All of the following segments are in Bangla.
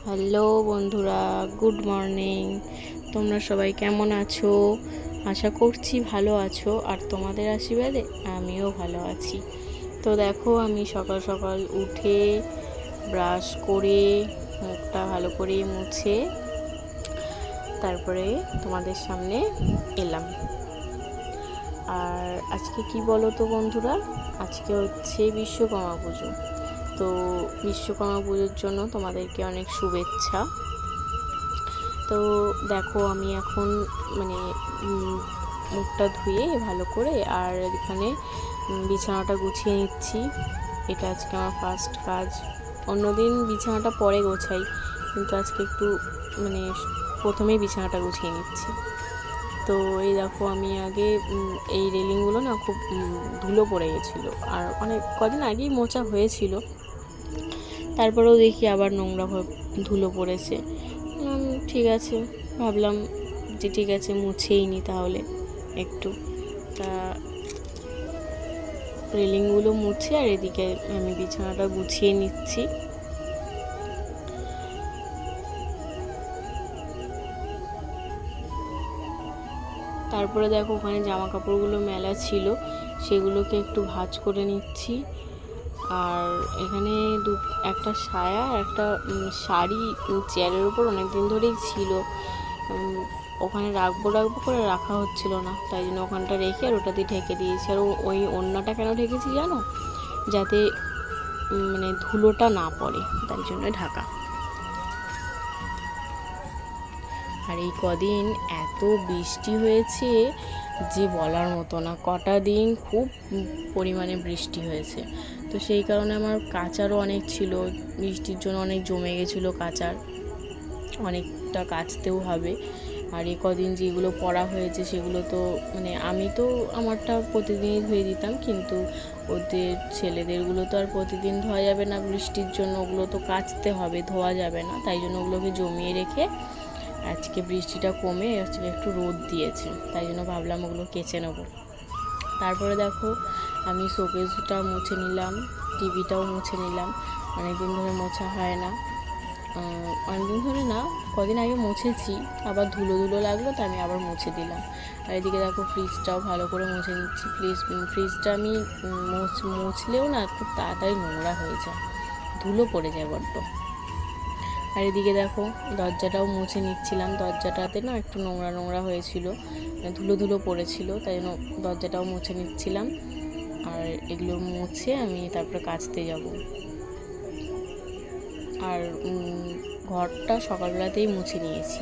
হ্যালো বন্ধুরা, গুড মর্নিং। তোমরা সবাই কেমন আছো? আশা করছি ভালো আছো, আর তোমাদের আশীর্বাদে আমিও ভালো আছি। তো দেখো, আমি সকাল সকাল উঠে ব্রাশ করে মুখটা ভালো করে মুছে তারপরে তোমাদের সামনে এলাম। আর আজকে কি বলো তো বন্ধুরা, আজকে হচ্ছে বিশ্বকর্মা পুজো। তো বিশ্বকর্মা পুজোর জন্য তোমাদেরকে অনেক শুভেচ্ছা। তো দেখো, আমি এখন মুখটা ধুয়ে ভালো করে আর এখানে বিছানাটা গুছিয়ে নিচ্ছি। এটা আজকে আমার ফার্স্ট কাজ। অন্যদিন বিছানাটা পরে গোছাই, কিন্তু আজকে একটু প্রথমেই বিছানাটা গুছিয়ে নিচ্ছি। তো এই দেখো, আমি আগে এই রেলিংগুলো না খুব ধুলো পড়ে গেছিলো, আর অনেক কদিন আগেই মোছা হয়েছিল, তারপরেও দেখি আবার নোংরা ধুলো পড়েছে। ঠিক আছে, ভাবলাম যে ঠিক আছে মুছেই নি তাহলে একটু। তা রেলিংগুলো মুছে আর এদিকে আমি বিছানাটা গুছিয়ে নিচ্ছি। তারপরে দেখো, ওখানে জামা কাপড়গুলো মেলা ছিল, সেগুলোকে একটু ভাঁজ করে নিচ্ছি। আর এখানে একটা সায়া আর একটা শাড়ি চেয়ারের উপর অনেক দিন ধরেই ছিল, ওখানে রাখবো করে রাখা হচ্ছিল না, তাই জন্য ওখানটা রেখে আর ওটা দিয়ে ঢেকে দিয়েছি। আর ওই ওড়নাটা কেন ঢেকেছি জানো? যাতে ধুলোটা না পড়ে, তাই জন্য ঢাকা। আর এই কদিন এত বৃষ্টি হয়েছে যে বলার মতো না, কটা দিন খুব পরিমাণে বৃষ্টি হয়েছে। তো সেই কারণে আমার কাচারও অনেক ছিল, বৃষ্টির জন্য অনেক জমে গেছিলো কাচার, অনেকটা কাচতেও হবে। আর এই কদিন যেগুলো পড়া হয়েছে সেগুলো তো আমি তো আমারটা প্রতিদিনই ধুয়ে দিতাম, কিন্তু ওদের ছেলেদেরগুলো তো আর প্রতিদিন ধোয়া যাবে না বৃষ্টির জন্য, ওগুলো তো কাচতে হবে, ধোয়া যাবে না, তাই জন্য ওগুলোকে জমিয়ে রেখে আজকে বৃষ্টিটা কমে আজকে একটু রোদ দিয়েছে, তাই জন্য ভাবলাম ওগুলো কেচে নেবো। তারপরে দেখো, আমি শোকেসটা মুছে নিলাম, টিভিটাও মুছে নিলাম, অনেকদিন ধরে মোছা হয় না। অনেকদিন ধরে না, কদিন আগে মুছেছি, আবার ধুলো ধুলো লাগলো, তো আমি আবার মুছে দিলাম। আর এদিকে দেখো, ফ্রিজটাও ভালো করে মুছে নিচ্ছি। ফ্রিজটা আমি মুছলেও না খুব তাড়াতাড়ি নোংরা হয়ে যায়, ধুলো পড়ে যায় বড্ড। আর এদিকে দেখো, দরজাটাও মুছে নিচ্ছিলাম, দরজাটাতে না একটু নোংরা নোংরা হয়েছিল, ধুলো ধুলো পড়েছিল, তাই জন্য দরজাটাও মুছে নিচ্ছিলাম। আর এগুলো মুছে আমি তারপরে কাচতে যাব। আর ঘরটা সকালবেলাতেই মুছে নিয়েছি,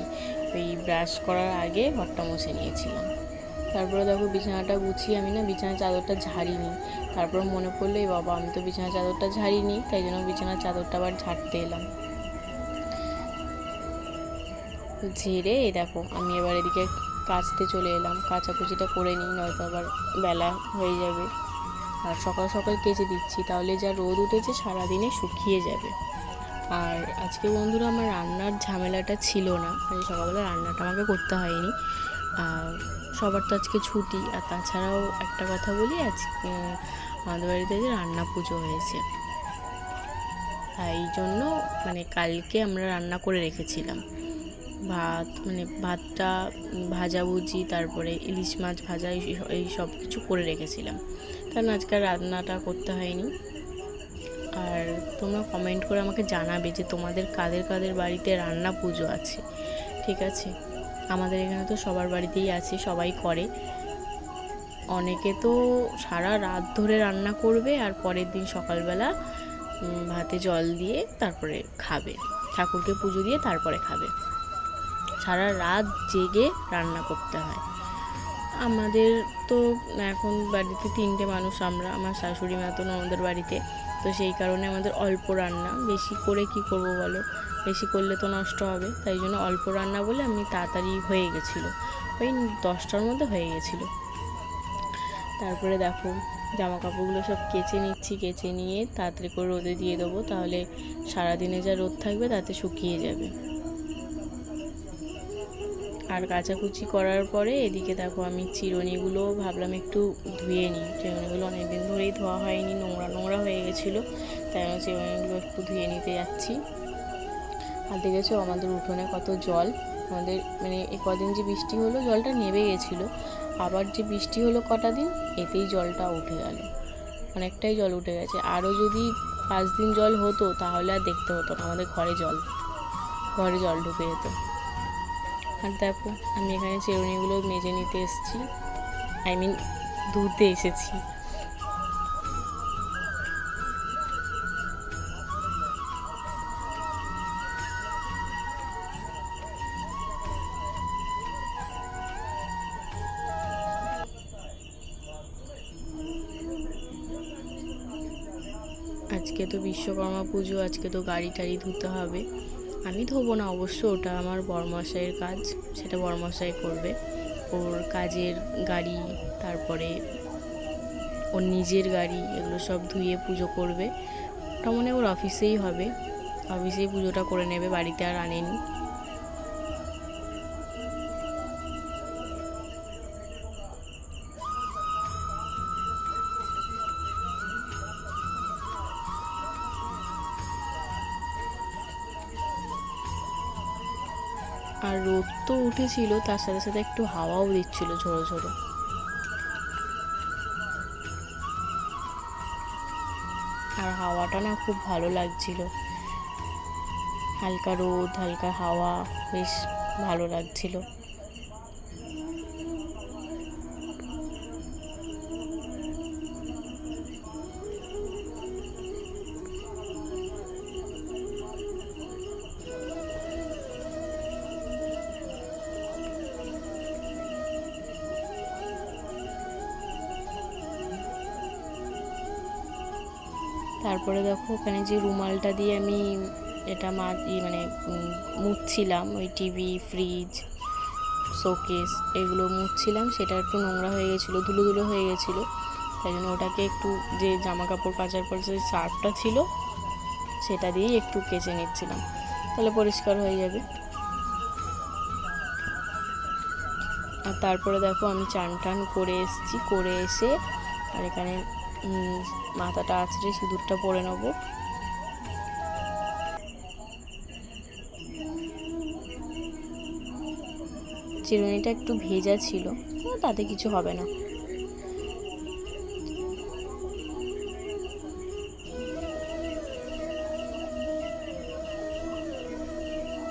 ওই ব্রাশ করার আগে ঘরটা মুছে নিয়েছিলাম। তারপরে দেখো, বিছানাটা গুছিয়ে আমি না বিছানার চাদরটা ঝাড়িনি, তারপর মনে পড়লো এই বাবা, আমি তো বিছানার চাদরটা ঝাড়িনি, তাই জন্য বিছানার চাদরটা আবার ঝাড়তে এলাম। ঝেড়ে দেখো, আমি এবার এদিকে কাচতে চলে এলাম, কাচাকুচিটা করে নিই, নয়তো আবার বেলা হয়ে যাবে। আর সকাল সকাল কেচে দিচ্ছি, তাহলে যা রোদ উঠেছে সারাদিনে শুকিয়ে যাবে। আর আজকে বন্ধুরা, আমার রান্নার ঝামেলাটা ছিল না, সকালবেলা রান্নাটা আমাকে করতে হয়নি, সবার তো আজকে ছুটি। আর তাছাড়াও একটা কথা বলি, আজকে আমাদের বাড়িতে যে রান্না পুজো হয়েছে, তাই জন্য কালকে আমরা রান্না করে রেখেছিলাম ভাতটা ভাজাভুজি, তারপরে ইলিশ মাছ ভাজা, এই সব কিছু করে রেখেছিলাম, কারণ আজকে রান্নাটা করতে হয়নি। আর তোমরা কমেন্ট করে আমাকে জানাবে যে তোমাদের কাদের কাদের বাড়িতে রান্না পুজো আছে, ঠিক আছে? আমাদের এখানে তো সবার বাড়িতেই আছে, সবাই করে। অনেকে তো সারা রাত ধরে রান্না করবে, আর পরের দিন সকালবেলা ভাতে জল দিয়ে তারপরে খাবে, ঠাকুরকে পুজো দিয়ে তারপরে খাবে। সারা রাত জেগে রান্না করতে হয়। আমাদের তো এখন বাড়িতে 3টে মানুষ, আমার শাশুড়ি মা তো আমাদের বাড়িতে, তো সেই কারণে আমাদের অল্প রান্না, বেশি করে কি করব বলো, বেশি করলে তো নষ্ট হবে, তাই জন্য অল্প রান্না বলে আমি তাড়াতাড়ি হয়ে গেছিলো, ওই 10টার মধ্যে হয়ে গেছিলো। তারপরে দেখো, জামা কাপড়গুলো সব কেচে নিচ্ছি, কেচে নিয়ে তাড়াতাড়ি করে রোদে দিয়ে দেবো, তাহলে সারাদিনে যা রোদ থাকবে তাতে শুকিয়ে যাবে। আর কাচাকুচি করার পরে এদিকে দেখো, আমি চিরুনিগুলো ভাবলাম একটু ধুয়ে নিই, চিরুনিগুলো অনেকদিন ধরেই ধোয়া হয়নি, নোংরা নোংরা হয়ে গেছিলো, তাই আমি চিরুনিগুলো একটু ধুয়ে নিতে যাচ্ছি। আর দেখেছো আমাদের উঠোনে কত জল। আমাদের মানে এই কদিন যে বৃষ্টি হলো জলটা নেমে গেছিলো, আবার যে বৃষ্টি হলো কটা দিন এতেই জলটা উঠে গেল, অনেকটাই জল উঠে গেছে। আরও যদি 5 দিন জল হতো তাহলে আর দেখতে হতো না, আমাদের ঘরে জল ঢুকে যেত। আর দেখো আমি এখানে চিরুনিগুলো মেজে নিতে এসেছি, ধুতে এসেছি। আজকে তো বিশ্বকর্মা পুজো, আজকে তো গাড়ি টাড়ি ধুতে হবে। আমি ধোবো না অবশ্য, ওটা আমার বড়মশাইয়ের কাজ, সেটা বড়মশাই করবে। ওর কাজের গাড়ি, তারপরে ওর নিজের গাড়ি, এগুলো সব ধুয়ে পুজো করবে। ওটা মনে ওর অফিসেই হবে, অফিসেই পুজোটা করে নেবে, বাড়িতে আর আনেনি। আর রোদ তো উঠেছিল, তার সাথে সাথে একটু হাওয়াও দিচ্ছিল ঝোড়ো ঝোড়ো। আর হাওয়াটা না খুব ভালো লাগছিল, হালকা রোদ হালকা হাওয়া, বেশ ভালো লাগছিল। তারপরে দেখো ওখানে যে রুমালটা দিয়ে আমি এটা মানে মুছছিলাম, ওই টিভি, ফ্রিজ, শোকেস এগুলো মুছছিলাম, সেটা একটু নোংরা হয়ে গেছিলো, ধুলো ধুলো হয়ে গেছিলো। তাই জন্য ওটাকে একটু, যে জামা কাপড় কাচার পর যে সার্ফটা ছিল সেটা দিয়েই একটু কেচে নিচ্ছিলাম, তাহলে পরিষ্কার হয়ে যাবে। আর তারপরে দেখো আমি চান টান করে এসেছি, করে এসে আর এখানে মাথাটা আঁচড়ে সিঁদুরটা পরে নেবো। চিরুনিটা একটু ভেজা ছিল, তাতে কিছু হবে না।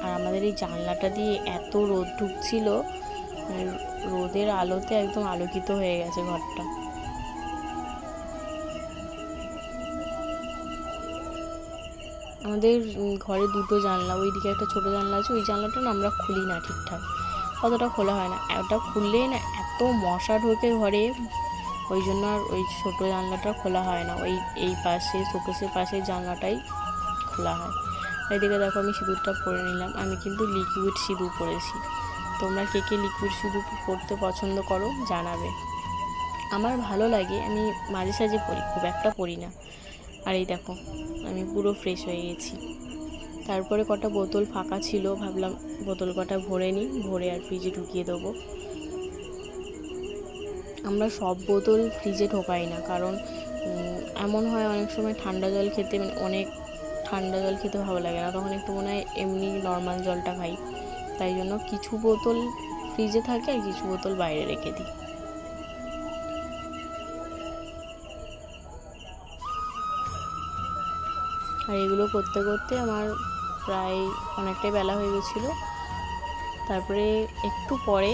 আর আমাদের এই জানলাটা দিয়ে এত রোদ ঢুকছিল, মানে রোদের আলোতে একদম আলোকিত হয়ে গেছে ঘরটা। আমাদের ঘরে দুটো জানলা, ওইদিকে একটা ছোটো জানলা আছে, ওই জানলাটা না আমরা খুলি না ঠিকঠাক, অতটা খোলা হয় না। ওটা খুললেই না এত মশা ঢোকে ঘরে, ওই জন্য আর ওই ছোটো জানলাটা খোলা হয় না, এই পাশে শোকেসের পাশে জানলাটাই খোলা হয়। এদিকে দেখো আমি সিঁদুরটা পরে নিলাম, আমি কিন্তু লিকুইড সিঁদুর পরেছি। তোমরা কে কে লিকুইড সিঁদুর পরতে পছন্দ করো জানাবে। আমার ভালো লাগে, আমি মাঝে সাঝে পরি, খুব একটা পরি না। আর এই দেখো আমি পুরো ফ্রেশ হয়ে গেছি। তারপরে কটা বোতল ফাঁকা ছিল, ভাবলাম বোতল কটা ভরে নিই, ভরে আর ফ্রিজে ঢুকিয়ে দেবো। আমরা সব বোতল ফ্রিজে ঢোকাই না, কারণ এমন হয় অনেক সময় ঠান্ডা জল খেতে, মানে অনেক ঠান্ডা জল খেতে ভালো লাগে না, তখন একটু মনে হয় এমনি নর্মাল জলটা খাই। তাই জন্য কিছু বোতল ফ্রিজে থাকে আর কিছু বোতল বাইরে রেখে দিই। আর এগুলো করতে করতে আমার প্রায় অনেকটাই বেলা হয়ে গেছিলো। তারপরে একটু পরে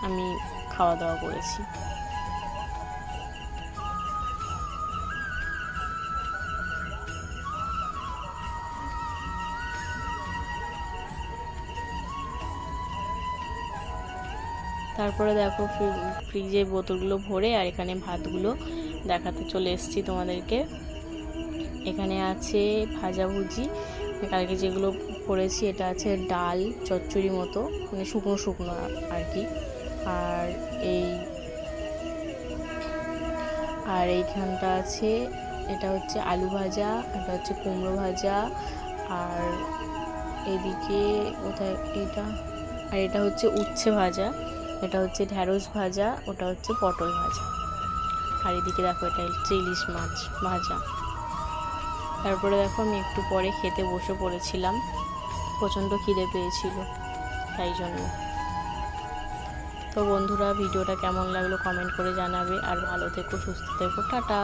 আমি খাওয়া দাওয়া করেছি। তারপরে দেখো ফ্রিজে বোতলগুলো ভরে আর এখানে ভাতগুলো দেখাতে চলে এসেছি তোমাদেরকে। এখানে আছে ভাজাভুজি, কালকে যেগুলো করেছি, এটা আছে ডাল চচ্চড়ি মতো, মানে শুকনো শুকনো আর কি। আর এইখানটা আছে, এটা হচ্ছে আলু ভাজা, এটা হচ্ছে কুমড়ো ভাজা, আর এদিকে কোথায় এটা, আর এটা হচ্ছে উচ্ছে ভাজা, এটা হচ্ছে ঢ্যাঁড়স ভাজা, ওটা হচ্ছে পটল ভাজা। আর এদিকে দেখো এটা হচ্ছে ইলিশ মাছ ভাজা। তারপরে দেখো আমি একটু পরে খেতে বসে পড়েছিলাম। প্রচণ্ড খিদে পেয়েছিল তাই জন্য। তো বন্ধুরা ভিডিওটা কেমন লাগলো কমেন্ট করে জানাবে, আর ভালো থেকো সুস্থ থেকো, টাটা।